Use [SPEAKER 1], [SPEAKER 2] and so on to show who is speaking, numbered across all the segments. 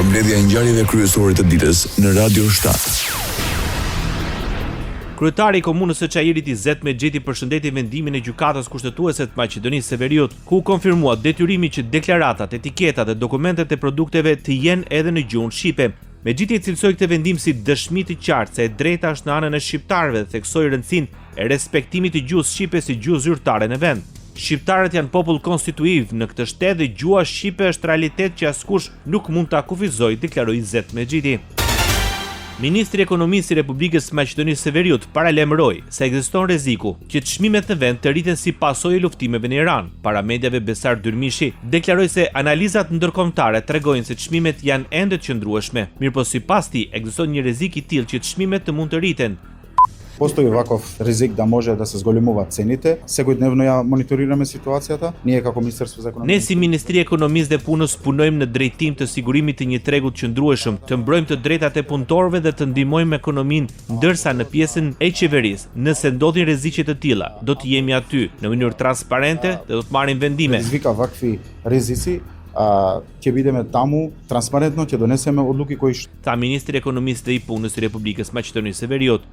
[SPEAKER 1] Përmbledhja e ngjarjeve kryesore të ditës në Radio 7.
[SPEAKER 2] Kryetari i Komunës së Çajirit Izet Mexheti përshëndeti vendimin e gjykatës kushtetuese të Maqedonisë së Veriut, ku konfirmua detyrimi që deklaratat, etiketat dhe dokumentet e produkteve të jenë edhe në gjuhën shqipe. Mexheti cilësoi këtë vendim si dëshmi të qartë se e drejta është në anën e shqiptarëve dhe theksoi rëndësinë e respektimit të gjuhës shqipe si gjuhë zyrtare në vend. Shqiptarët janë popull konstituiv në këtë shtet dhe gjuha shqipe është realitet që askush nuk mund ta kufizojë, deklaroi Izet Mexheti. Ministri i Ekonomisë i Republikës së Maqedonisë së Veriut paralajmëroi se ekziston rreziku që çmimet në vend të rriten si pasojë e luftimeve në Iran. Paramediave Besar Dyrmishi deklaroi se analizat ndërkombëtare tregojnë se çmimet janë ende të qëndrueshme. Mirëpo sipas tij ekziston një rrezik i tillë që çmimet të mund të rriten.
[SPEAKER 3] Postoji ovakav rizik da može da se zgolimovat cenite. Svakodnevno ja monitorirаме ситуацията. Ние како Министерство за економика.
[SPEAKER 2] Ne si Ministri e Ekonomisë dhe Punës punojmë në drejtim të sigurimit të një tregu të qëndrueshëm, të mbrojmë të drejtat e punëtorëve dhe të ndihmojmë ekonominë, ndërsa në pjesën e qeverisë, nëse ndodhin rreziqe të tilla, do të jemi aty në mënyrë transparente dhe do të marrim vendime.
[SPEAKER 3] Zvika vakfi rizici ќе бидеме таму транспарентно, ќе донесеме одлуки кои
[SPEAKER 2] tha Ministri i Ekonomisë dhe i Punës i Republikës Maqedonisë së Veriut.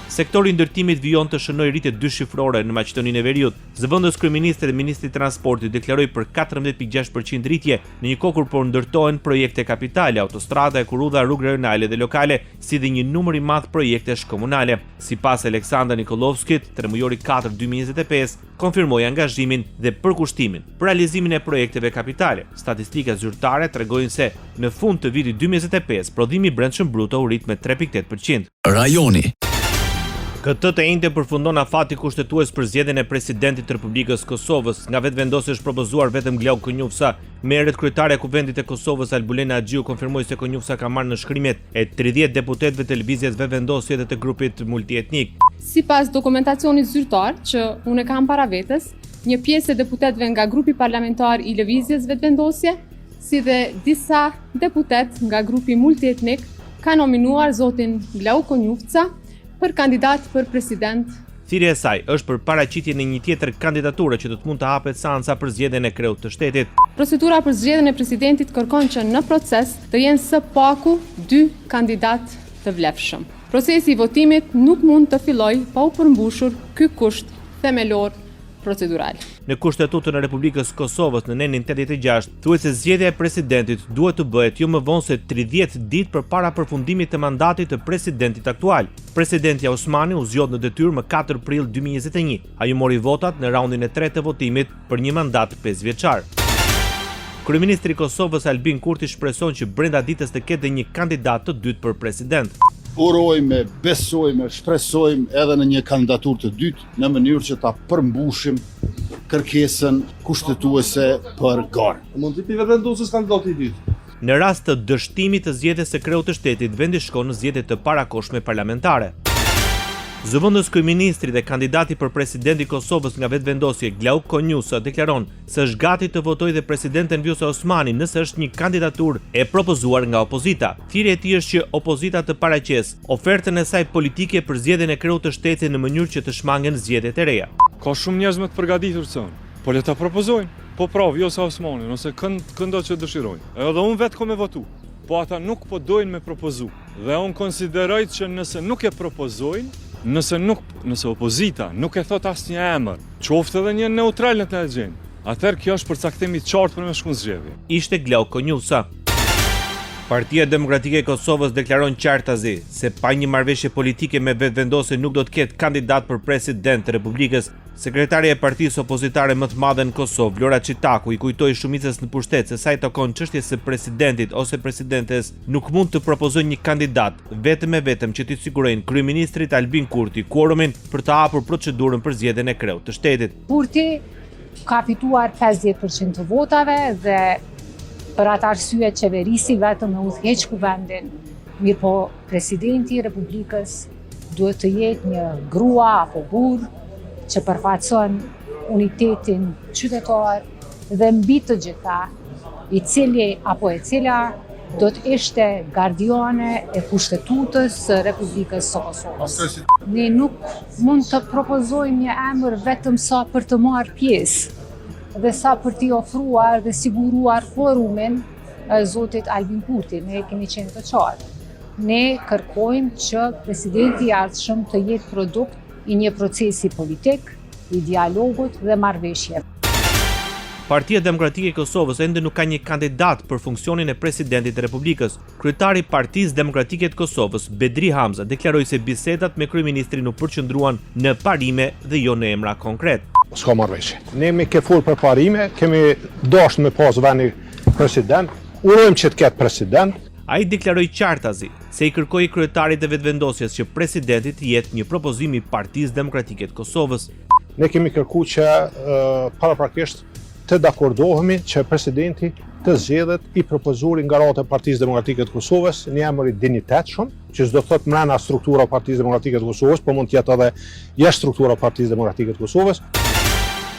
[SPEAKER 2] Sektori i ndërtimit vijon të shënojë rritje dyshifrore në Maqedoninë e Veriut. Zëvendës kryeministri dhe ministri i transportit deklaroi për 14.6% rritje në një kohë kur po ndërtohen projekte kapitale, autostrada, kurudha, rrugë rajonale dhe lokale, si dhe një numër i madh projektesh komunale. Sipas Aleksandar Nikolovskit, tremujori 4/2025 konfirmoi angazhimin dhe përkushtimin për realizimin e projekteve kapitale. Statistikat zyrtare tregojnë se në fund të vitit 2025 prodhimi i brendshëm bruto u rrit me 3.8%.
[SPEAKER 1] Rajoni.
[SPEAKER 2] Këtë të njëjtën përfundon afati kushtetues për zgjedhjen e presidentit të Republikës Kosovës. Nga vetëvendosja është propozuar vetëm Glauk Konjufsa. Merret kryetaria e Kuvendit të Kosovës Albulena Xhiu konfirmoi se Konjufsa ka marrë në shkrimet e 30 deputetëve të lëvizjes vetëvendosje dhe të grupit multietnik.
[SPEAKER 4] Sipas dokumentacionit zyrtar që unë kam para vetes, një pjesë e deputetëve nga grupi parlamentar i lëvizjes vetëvendosje, si dhe disa deputet nga grupi multietnik ka nominuar zotin Glauk Konjufsa për kandidat për president.
[SPEAKER 2] Thirrja e saj është për paraqitjen e një tjetër kandidature që do të mund të hapet seanca për zgjedhjen e kreut të shtetit.
[SPEAKER 4] Procedura për zgjedhjen e presidentit kërkon që në proces të jenë së paku 2 kandidat të vlefshëm. Procesi i votimit nuk mund të fillojë pa u përmbushur ky kusht themelor procedural.
[SPEAKER 2] Në Kushtetutën e Republikës Kosovës në nenin 86 thuhet se zgjedhja e presidentit duhet të bëhet jo më vonë se 30 ditë përpara përfundimit të mandatit të presidentit aktual. Presidenti Osmani u zgjodh në detyrë më 4 prill 2021. Ai mori votat në raundin e 3 të votimit për një mandat 5 vjeçar. Kryeministri i Kosovës Albin Kurti shpreson që brenda ditës të ketë një kandidat të dytë për president.
[SPEAKER 5] Urojmë, besojmë, shpresojmë edhe në një kandidaturë të dytë në mënyrë që ta përmbushim kërkesën kushtetuese për garë.
[SPEAKER 6] Mund të jetë vendosës kandidati i dytë.
[SPEAKER 2] Në rast të dështimit të zgjedhjes së kreut të shtetit, vendi shkon në zgjedhje të parakohshme parlamentare. Zëvendës kryeministri dhe kandidati për presidenti i Kosovës nga vetëvendosje Glauk Konjufsa deklaron se është gati të votojë dhe presidenten Vjosa Osmani nëse është një kandidaturë e propozuar nga opozita. Thirrja e tij është që opozita të paraqesë ofertën e saj politike për zgjedhjen e kreut të shtetit në mënyrë që të shmangen zgjedhjet e reja.
[SPEAKER 7] Ka shumë njerëz më të përgatitur se unë, po le ta propozojnë. Po Vjosa Osmani, nëse këndo që dëshirojnë. Edhe unë vetë kam votu, po ata nuk po dojnë me propozu. Dhe unë konsideroj që nëse nuk e propozojnë, nëse opozita nuk e thot asnjë emër, qoftë edhe një neutral në të gjën, atëherë kjo është përcaktim i qartë për me shku në zgjedhje.
[SPEAKER 2] Ishte Glauk Konjufsa. Partia Demokratike e Kosovës deklaron qartazi se pa një marrëveshje politike me vetëvendosje nuk do të ketë kandidat për president të Republikës. Sekretarja e partisë opozitare më të madhe në Kosovë, Vlora Çitaku, i kujtoi shumicës në pushtet se sa i takon çështjes së presidentit ose presidentes nuk mund të propozojnë një kandidat, vetëm e vetëm që t'i sigurojnë kryeministrit Albin Kurti quorumin për të hapur procedurën për zgjedhjen e kreut të shtetit.
[SPEAKER 8] Kurti ka fituar 50% të votave dhe për atë arsye qeverisi vetëm e udhëheq kuvendin. Mirëpo presidenti i Republikës duhet të jetë një grua apo burr që përfaqëson unitetin qytetar dhe mbi të gjitha i cili apo e cila do të ishte gardiane e kushtetutës së Republikës së Kosovës. Ne nuk mund të propozojmë një emër vetëm sa për të marrë pjesë dhe sa për t'i ofruar dhe siguruar forumin zotit Albin Kurti, ne kemi qenë të qartë. Ne kërkojmë që presidenti i ardhshëm të jetë produkt i një procesi politik, i dialogut dhe marrëveshjeve.
[SPEAKER 2] Partia Demokratike e Kosovës ende nuk ka një kandidat për funksionin e presidentit të Republikës. Kryetari i Partisë Demokratike të Kosovës, Bedri Hamza, deklaroi se bisedat me kryeministrin u përqendruan në parime dhe jo në emra konkret.
[SPEAKER 9] S'ka marrëveshje. Ne me ke folë për parime, kemi dashur me pas veni president, urojmë që të ketë president.
[SPEAKER 2] Ai deklaroi qartazi se i kërkoi kryetarit të vetëvendosjes që presidenti të jetë një propozim i Partisë Demokratike të Kosovës.
[SPEAKER 9] Ne kemi kërkuar që paraprakisht të dakordohemi që presidenti të zgjedhet i propozuri nga rrota e Partisë Demokratike të Kosovës një emër i dinjitetshëm, që s'do thotë brenda struktura e Partisë Demokratike të Kosovës, por mund të jetë edhe jashtë struktura e Partisë Demokratike të Kosovës.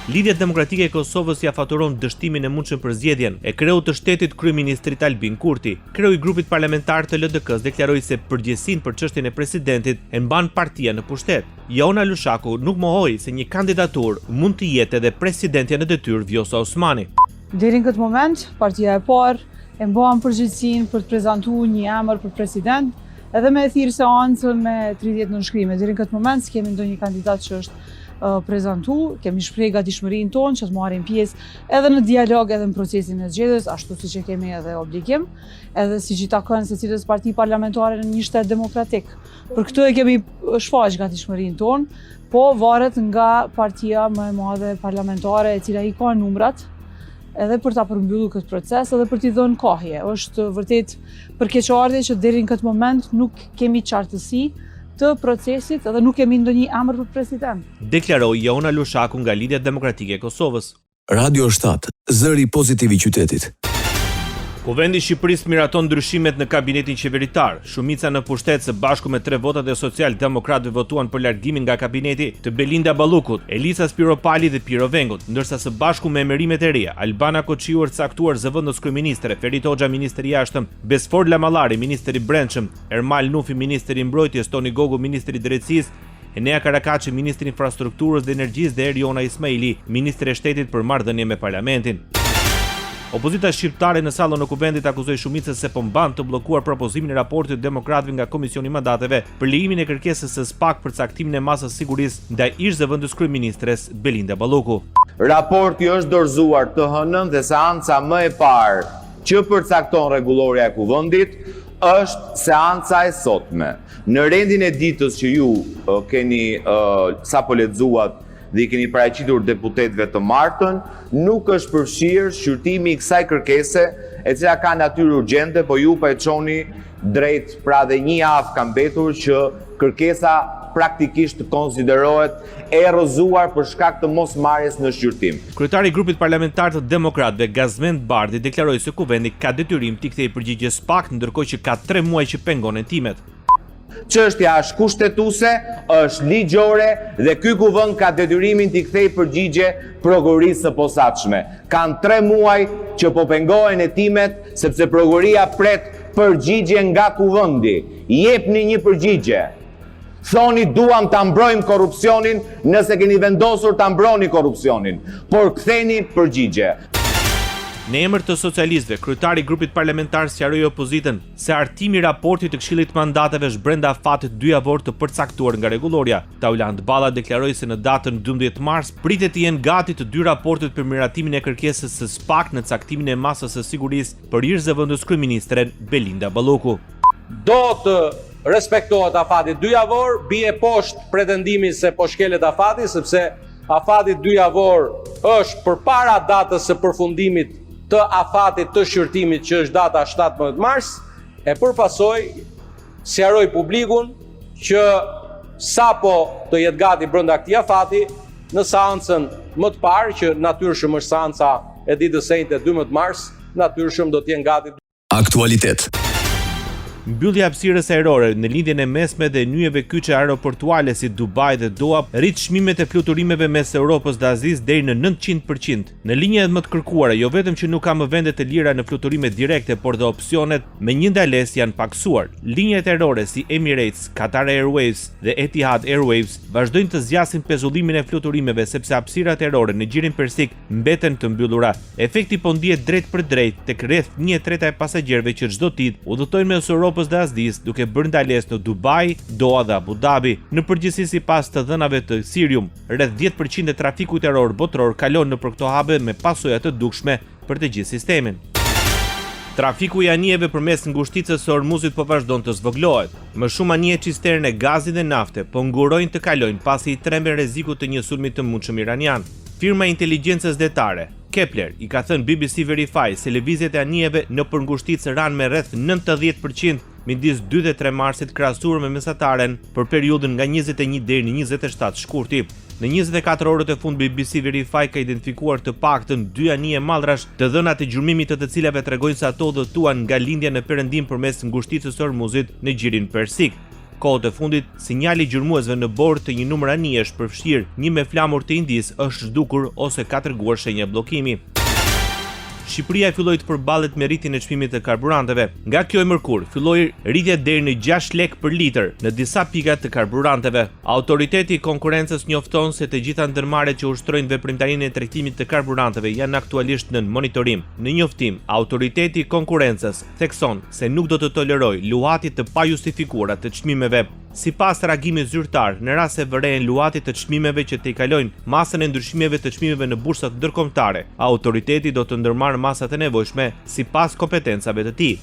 [SPEAKER 2] Lidhja Demokratike e Kosovës ja faturon dështimin e mundshëm për zgjedhjen e kreut të shtetit kryeministrit Albin Kurti. Kreu i grupit parlamentar të LDK-s deklaroi se përgjegjësinë për çështjen e presidentit e mban partia në pushtet. Jona Lushaku nuk mohoi se një kandidaturë mund të jetë edhe presidentja në detyrë Vjosa Osmani.
[SPEAKER 10] Deri në këtë moment, partia e parë e mban përgjegjësinë për të prezantuar një emër për president, edhe me thirrë seancën me 30 nënshkrime. Deri në këtë moment s'kemi ndonjë kandidat që është prezantu, kemi shpreh gatishmërinë tonë që të marrim pjesë edhe në dialog edhe në procesin e zgjedhjes, ashtu siç e kemi edhe obligim, edhe siç i takon secilës parti parlamentare në një shtet demokratik. Për këtë e kemi shfaq gatishmërinë tonë, po varet nga partia më e madhe parlamentare e cila i ka numrat, edhe për ta përmbyllur këtë proces edhe për t'i dhënë kohje. Është vërtet përkeqardhje që deri në këtë moment nuk kemi qartësi të procesit edhe nuk kemi ndonjë emër për president.
[SPEAKER 2] Deklaroi Jona Lushaku nga Lidhja Demokratike e Kosovës.
[SPEAKER 1] Radio 7, zëri pozitiv i qytetit.
[SPEAKER 2] Kuvendi i Shqipërisë miraton ndryshimet në kabinetin qeveritar. Shumica në pushtet së bashku me 3 votat e social-demokratëve votuan për largimin nga kabineti të Belinda Ballukut, Elisa Spiropali dhe Piro Vengut, ndërsa së bashku me emërimet e reja, Albana Koçiu caktuar zëvendës kryeministre, Ferit Hoxha ministri i jashtëm, Besfor Lamallari ministri i brendshëm, Ermal Nufi ministri i mbrojtjes, Toni Gogu ministri i drejtësisë, Enea Karakaçi ministri i infrastrukturës dhe energjisë dhe Eriona Ismaili ministri i shtetit për marrëdhënie me parlamentin. Opozita shqiptare në sallën e Kuvendit akuzoi shumicën se po mban të bllokuar propozimin e raportit të demokratëve nga Komisioni i Mandateve për lejimin e kërkesës së SPAK për caktimin e masës sigurisë ndaj ish zëvendës kryeministres Belinda Balluku.
[SPEAKER 11] Raporti është dorëzuar të hënën dhe seanca më e parë që përcakton rregulloria e Kuvendit është seanca e sotme. Në rendin e ditës që ju keni sapo lexuat dhe i keni paraqitur deputetëve të martën, nuk është përfshirë shqyrtimi i kësaj kërkese, e cila ka natyrë urgjente, po ju pa e çoni drejt, pra dhe një javë ka mbetur që kërkesa praktikisht konsiderohet e rrëzuar për shkak të mosmarrjes në shqyrtim.
[SPEAKER 2] Kryetari i grupit parlamentar të Demokratëve, Gazmend Bardhi, deklaroi se kuvendi ka detyrim t'i kthejë përgjigje SPAK, ndërkohë që ka 3 muaj që pengon hetimet.
[SPEAKER 11] Çështja është kushtetuese, është ligjore dhe ky kuvend ka detyrimin t'i kthejë përgjigje prokurorisë së posaçme. Kanë 3 muaj që po pengohen hetimet sepse prokuroria pret përgjigje nga kuvendi. Jepni një përgjigje. Thoni duam ta mbrojmë korrupsionin, nëse keni vendosur ta mbroni korrupsionin, por ktheni përgjigje.
[SPEAKER 2] Në emër të socialistëve, kryetari i grupit parlamentar sqaroi opozitën se artimi i raportit të Këshillit të Mandateve është brenda afatit 2 javor të përcaktuar nga rregulloria. Tauland Balla deklaroi se në datën 12 mars pritet të jenë gati të 2 raportet për miratimin e kërkesës së SPAK në caktimin e masës së sigurisë për ish zëvendës kryeministren Belinda Balluku.
[SPEAKER 12] Do të respektohet afati 2 javor, bie poshtë pretendimi se po shkelet afati, sepse afati 2 javor është përpara datës së përfundimit të afatit të shqyrtimit që është data 17 mars, e përpasoj sqaroj publikun që sapo të jetë gati brenda këtij afati në seancën më të parë, që natyrshëm është seanca e ditës së njëjtë 12 mars, natyrshëm do të jenë gati.
[SPEAKER 1] Aktualitet.
[SPEAKER 2] Mbyllja e hapësirës ajrore në lidhjen e mesme dhe nyjeve kyçe aeroportuale si Dubai dhe Doha rrit çmimet e fluturimeve mes Europës dhe Azisë deri në 900%. Në linjat më të kërkuara, jo vetëm që nuk ka më vende të lira në fluturime direkte, por dhe opsionet me një ndalesë janë paksuar. Linjat ajrore si Emirates, Qatar Airways dhe Etihad Airways vazhdojnë të zgjasin pezullimin e fluturimeve sepse hapësirat ajrore në gjirin persik mbeten të mbyllura. Efekti po ndihet drejt për drejt tek rreth 1/3 e pasagerëve që çdo ditë udhëtojnë mes Europës dhe Azisë duke bërë ndalesë në Dubai, Doha dhe Abu Dhabi. Në përgjithësi sipas të dhënave të Cirium, rreth 10% e trafikut ajror botror kalon nëpër këto habe me pasoja të dukshme për të gjithë sistemin. Trafiku i anijeve përmes ngushticës së Hormuzit po vazhdon të zvoglohet. Më shumë anije cisterne gazi dhe nafte po ngurojnë të kalojnë pasi i tremben rrezikut të një sulmi të mundshëm iranian. Firma e inteligjencës detare Kepler i ka thënë BBC Verify se lëvizjet e anijeve në përngushtitës ranë me rreth 90% midis 2 dhe 3 marsit krahasuar me mesataren për periudhën nga 21 deri në 27 shkurti. Në 24 orët e fundit BBC Verify ka identifikuar të paktën 2 anije mallrash, të dhënat e gjurmimit të cilave tregojnë se ato udhëtuan nga lindja në perëndim përmes ngushticës së Hormuzit në gjirin persik. Kohët e fundit, sinjali gjurmuesve në bord të një numër anijesh përfshirë një me flamur të Indisë është zhdukur ose ka treguar shenja bllokimi. Shqipëria filloi të përballet me rritjen e çmimit të karburanteve. Nga kjo e mërkur, filloi rritja deri në 6 lekë për litër në disa pika të karburanteve. Autoriteti i konkurrencës njofton se të gjitha ndërmarrjet që ushtrojnë veprimtarinë e tregtimit të karburanteve janë aktualisht në monitorim. Në njoftim, Autoriteti i konkurrencës thekson se nuk do të tolerojë luhatje të pajustifikuara të çmimeve. Sipas reagimit zyrtar, në rast se vërejnë luhatje të çmimeve që të kalojnë masën e ndryshimeve të çmimeve në bursat ndërkombëtare, autoriteti do të ndërmarrë masat e nevojshme sipas kompetencave të tij.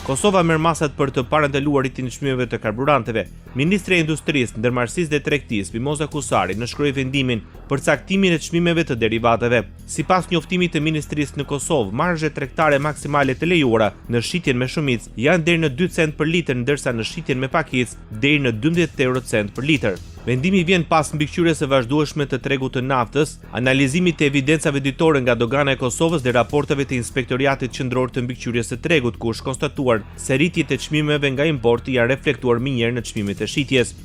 [SPEAKER 2] Kosova merr masat për të parandaluar rritjen e çmimeve të karburanteve. Ministri i Industrisë, Ndërmarrësisë dhe Tregtisë, Mimoza Kusari, nënshkroi vendimin për caktimin e çmimeve të derivateve. Sipas njoftimit të Ministrisë në Kosovë, marzhet tregtare maksimale të lejuara në shitjen me shumicë janë deri në 2 cent për litër, ndërsa në shitjen me pakicë deri në 12 euro cent për litër. Vendimi vjen pas mbikëqyrjes së vazhdueshme të tregut të naftës, analizimit të evidencave ditore nga dogana e Kosovës dhe raporteve të Inspektoriatit Qendror të Mbikëqyrjes së Tregut, ku është konstatuar se rritjet e çmimeve nga importi janë reflektuar mirë në çmimet e shitjes.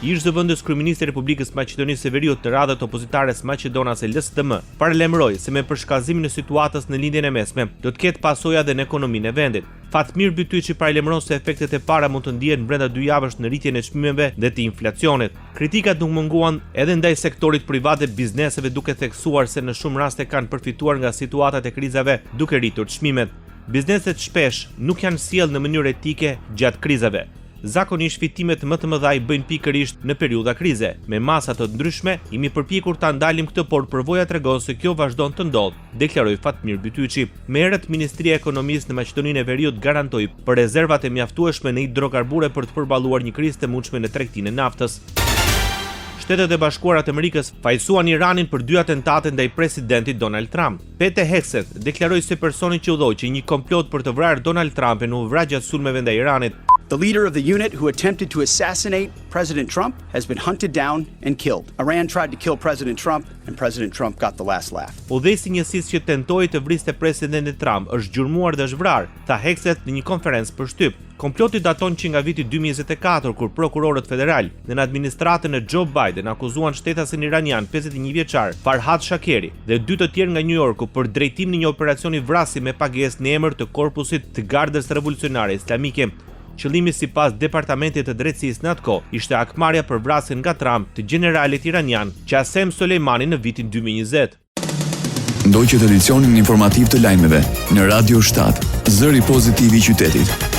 [SPEAKER 2] Ish zëvendës kryeministri i Republikës Maqedonisë së Veriut të radhët opozitares maqedonase LSDM paralajmëroi se me përshkallëzimin e situatës në lindjen e mesme do të ketë pasoja edhe në ekonominë e vendit. Fatmir Bytyçi paralajmëron se efektet e para mund të ndihen brenda 2 javësh në rritjen e çmimeve dhe të inflacionit. Kritikat nuk munguan edhe ndaj sektorit privat dhe bizneseve, duke theksuar se në shumë raste kanë përfituar nga situatat e krizave duke rritur çmimet. Bizneset shpesh nuk janë sjellë në mënyrë etike gjatë krizave. Zakonisht fitimet më të mëdha i bëjnë pikërisht në periudha krize. Me masa të ndryshme, jemi përpjekur ta ndalim këtë, por përvoja tregon se kjo vazhdon të ndodhë, deklaroi Fatmir Bytyçi. Me herët Ministria e Ekonomisë në Maqedoninë e Veriut garantoi për rezervat e mjaftueshme në hidrokarbure për të përballuar një krizë të mundshme në tregtinë e naftës. Shtetet e Bashkuara të Amerikës fajsuan Iranin për 2 atentate ndaj presidentit Donald Trump. Pete Hegseth deklaroi se personi që udhëhoi një komplot për të vrarë Donald Trumpin u vra gjatë sulmeve ndaj Iranit.
[SPEAKER 13] The leader of the unit who attempted to assassinate President Trump has been hunted down and killed. Iran tried to kill President Trump and President Trump got the last laugh.
[SPEAKER 2] Udhëheci i njësisë që tentoi të vriste presidentin Trump është gjurmuar dhe është vrarë, tha Hegseth në një konferencë për shtyp. Komploti daton që nga viti 2024, kur prokurorët federal në administratën e Joe Biden akuzuan shtetasin iranian 51 vjeçar Farhad Shakeri dhe 2 të tjerë nga New Yorku për drejtim në një operacioni vrasje me pagesë në emër të Korpusit të Gardës Revolucionare Islamike. Qëllimi sipas Departamentit të Drejtësisë në atë kohë ishte akmarrja për vrasjen nga Trump të generalit iranian Qasem Soleimani në vitin 2020.
[SPEAKER 1] Ndoqët edicionin informativ të lajmeve në Radio 7, zëri pozitiv i qytetit.